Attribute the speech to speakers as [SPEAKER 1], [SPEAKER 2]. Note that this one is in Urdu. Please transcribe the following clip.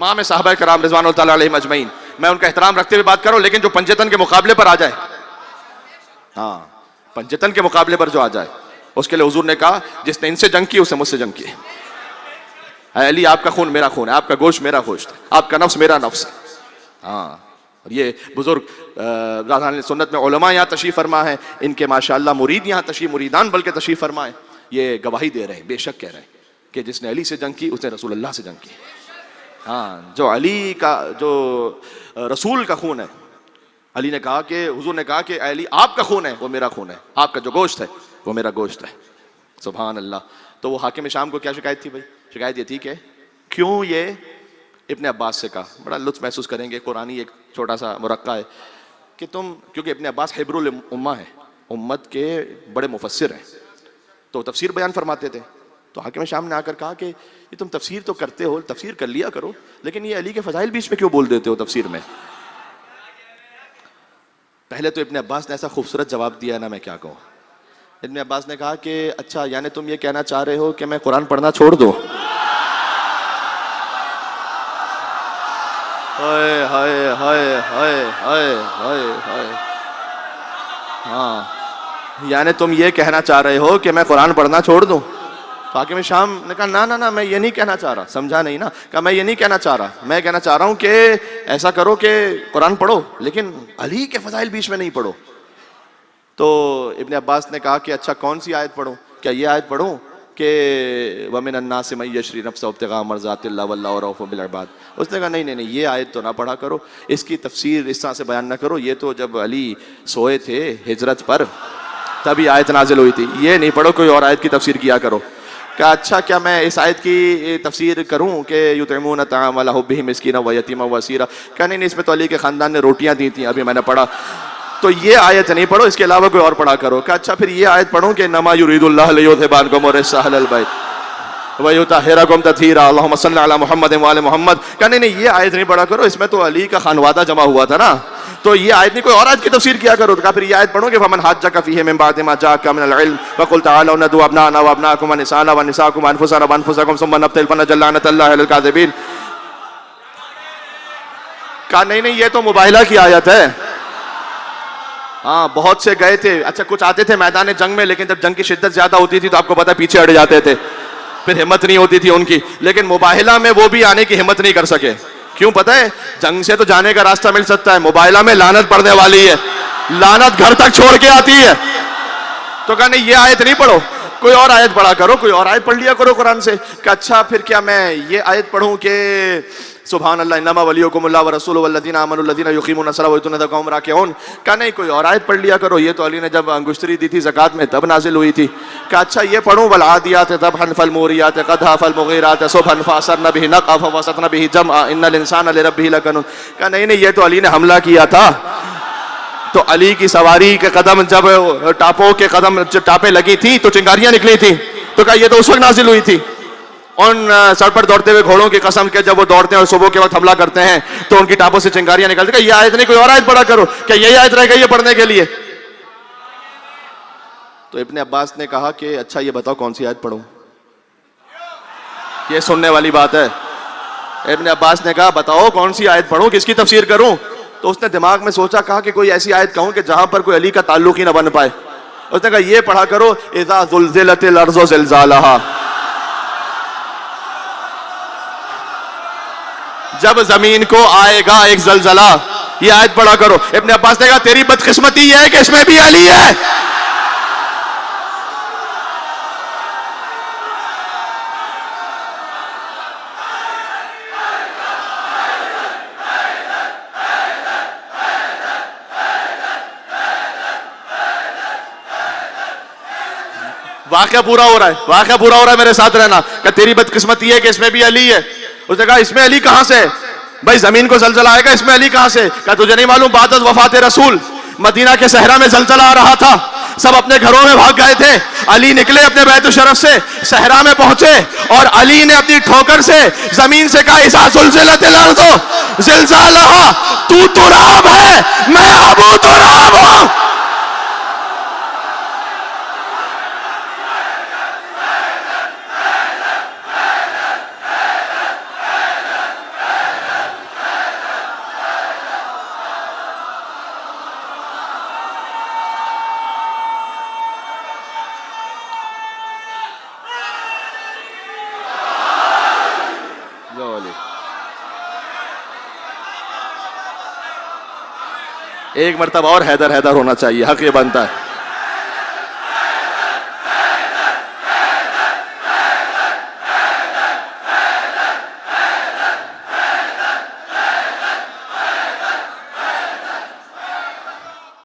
[SPEAKER 1] تمام صحابہ کرام رضوان اللہ تعالیٰ علیہم اجمعین، میں ان کا احترام رکھتے ہوئے بات کر رہا ہوں، لیکن جو پنجتن کے مقابلے پر آ جائے، ہاں پنجتن کے مقابلے پر جو آ جائے، اس کے لیے حضور نے کہا جس نے ان سے جنگ کی اس نے مجھ سے جنگ کی. اے علی آپ کا خون میرا خون ہے، آپ کا گوشت میرا گوشت ہے، آپ کا نفس میرا نفس ہے. ہاں اور یہ بزرگ راہنِ سنت میں علماء یہاں تشریف فرما ہے، ان کے ماشاءاللہ مرید یہاں تشریف، مریدان بلکہ تشریف فرما ہے، یہ گواہی دے رہے ہیں، بے شک کہہ رہے ہیں کہ جس نے علی سے جنگ کی اس نے رسول اللہ سے جنگ کی. ہاں جو علی کا، جو رسول کا خون ہے، علی نے کہا کہ حضور نے کہا کہ اے علی آپ کا خون ہے وہ میرا خون ہے، آپ کا جو گوشت ہے وہ میرا گوشت ہے. سبحان اللہ. تو وہ حاکم شام کو کیا شکایت تھی بھائی؟ شکایت یہ تھی کہ کیوں یہ ابن عباس سے کہا، بڑا لطف محسوس کریں گے، قرآنی ایک چھوٹا سا مرقع ہے کہ تم، کیونکہ ابن عباس حبر الامہ ہے، امت کے بڑے مفسر ہیں، تو تفسیر بیان فرماتے تھے. تو حاکم شام نے آ کر کہا کہ یہ تم تفسیر تو کرتے ہو، تفسیر کر لیا کرو، لیکن یہ علی کے فضائل بیچ میں کیوں بول دیتے ہو تفسیر میں؟ پہلے تو ابن عباس نے ایسا خوبصورت جواب دیا ہے نا، میں کیا کہوں. ابن عباس نے کہا کہ اچھا یعنی تم یہ کہنا چاہ رہے ہو کہ میں قرآن پڑھنا چھوڑ دوں؟ ہائے ہائے ہائے ہائے ہائے ہائے ہائے. ہاں یعنی تم یہ کہنا چاہ رہے ہو کہ میں قرآن پڑھنا چھوڑ دوں؟ تو حاکم شام نے کہا نا نا نا، میں یہ نہیں کہنا چاہ رہا. سمجھا نہیں نا؟ کہا میں یہ نہیں کہنا چاہ رہا، میں کہنا چاہ رہا ہوں کہ ایسا کرو کہ قرآن پڑھو لیکن علی کے فضائل بیچ میں نہیں پڑھو. تو ابن عباس نے کہا کہ اچھا کون سی آیت پڑھوں؟ کیا یہ آیت پڑھوں کہ وَمِنَ النَّاسِ مَن يَشْرِي نَفْسَهُ ابْتِغَاءَ مَرْضَاتِ اللَّهِ وَاللَّهُ رَءُوفٌ بِالْعِبَادِ. اس نے کہا نہیں نہیں نہیں، یہ آیت تو نہ پڑھا کرو، اس کی تفسیر اس طرح سے بیان نہ کرو، یہ تو جب علی سوئے تھے ہجرت پر تبھی آیت نازل ہوئی تھی، یہ نہیں پڑھو، کوئی اور آیت کی تفسیر کیا کرو. کہا اچھا کیا میں اس آیت کی تفسیر کروں کہ یطعمون الطعام علی حبہ مسکینا و یتیما و اسیرا؟ کہا نہیں نہیں، اس میں تو علی کے خاندان نے روٹیاں دی تھیں، ابھی میں نے پڑھا، تو یہ آیت نہیں پڑھو، اس کے علاوہ کوئی اور پڑھا کرو. کہا اچھا پھر یہ آیت پڑھوں کہ انما یرید اللہ لیذھب عنکم الرجس اہل البیت ویطہرکم تطہیرا اللہم صل علی محمد وآل محمد. کہا نہیں نہیں، یہ آیت نہیں پڑھا کرو، اس میں تو علی کا خانوادہ جمع ہوا تھا نا، تو یہ آیت نہیں، کوئی اور آیت کی تفسیر کیا کرو. کہا پھر یہ آیت پڑھو کہ فمن حاجک فیہ من بعد ما جاءک من العلم فقل تعالوا ندعو ابناءنا وابناءکم ونساءنا ونساءکم وانفسنا وانفسکم ثم نبتہل فنجعل لعنۃ اللہ علی الکاذبین. کہا نہیں نہیں، یہ تو مباہلہ کی آیت ہے. ہاں بہت سے گئے تھے، اچھا کچھ آتے تھے میدان جنگ میں، لیکن جب جنگ کی شدت زیادہ ہوتی تھی تو آپ کو پتہ پیچھے ہٹ جاتے تھے، پھر ہمت نہیں ہوتی تھی ان کی. لیکن مباہلہ میں وہ بھی آنے کی ہمت نہیں کر سکے. کیوں پتہ ہے؟ جنگ سے تو جانے کا راستہ مل سکتا ہے، مباہلہ میں لعنت پڑنے والی ہے، لعنت گھر تک چھوڑ کے آتی ہے. تو کہا نہیں یہ آیت نہیں پڑھو، کوئی اور آیت پڑھا کرو، کوئی اور آیت پڑھ لیا کرو قرآن سے. کہ اچھا پھر کیا میں یہ آیت پڑھوں کہ سبحان اللہ انما ولیکم اللہ ورسولہ والذین آمنوا الذین یقیمون الصلاۃ ویؤتون الزکاۃ وهم راکعون؟ کہا نہیں کوئی اور آیت پڑھ لیا کرو، یہ تو علی نے جب انگشتری دی تھی زکوٰۃ میں تب نازل ہوئی تھی. کہ اچھا یہ پڑھوں والعادیات ضبحا فالموریات قدحا فالمغیرات صبحا فاثرن به نقعا فوسطن به جمعا ان الانسان لربہ لکنود. کہا نہیں نہیں، یہ تو علی نے حملہ کیا تھا، تو علی کی سواری کے قدم جب ٹاپوں کے قدم ٹاپیں لگی تھی تو چنگاریاں نکلی تھی. تو کہا یہ تو اس وقت نازل ہوئی تھی. ان سر پر دوڑتے ہوئے گھوڑوں کی قسم کے جب وہ دوڑتے ہیں اور صبح کے وقت حملہ کرتے ہیں تو ان کی ٹاپوں سے چنگاریاں نکلتی. کہ یہ آیت نہیں، کوئی اور آیت پڑھا کرو. کیا یہی آیت رہ گئی ہے پڑھنے کے لیے؟ تو ابن عباس نے کہا کہ اچھا یہ بتاؤ کون سی آیت پڑھوں. یہ سننے والی بات ہے. ابن عباس نے کہا بتاؤ کون سی آیت پڑھوں، کس کی تفسیر کروں؟ تو اس نے دماغ میں سوچا، کہا کہ کوئی ایسی آیت کہوں کہ جہاں پر کوئی علی کا تعلق ہی نہ بن پائے. اس نے کہا یہ پڑھا کرو اذا زلزلت الارض زلزالہا، جب زمین کو آئے گا ایک زلزلہ، یہ آیت پڑھا کرو. ابن عباس نے کہا تیری بدقسمتی یہ ہے کہ اس میں بھی علی ہے. واقعہ پورا ہو رہا ہے، واقعہ پورا ہو رہا ہے، میرے ساتھ رہنا. کہ تیری بدقسمتی ہے کہ اس میں بھی علی ہے. اس نے کہا اس میں علی کہاں سے؟ بھائی زمین کو زلزلہ آئے گا، اس میں علی کہاں سے؟ کہا تجھے نہیں معلوم بعد از وفات رسول مدینہ کے صحرا میں زلزلہ آ رہا تھا، سب اپنے گھروں میں بھاگ گئے تھے، علی نکلے اپنے بیت الشرف سے، صحرا میں پہنچے اور علی نے اپنی ٹھوکر سے زمین سے کہا اذا زلزلت الارض زلزالہا، تو تراب ہے، میں ابو تراب ہوں. ایک مرتبہ اور حیدر حیدر ہونا چاہیے، حق یہ بنتا ہے.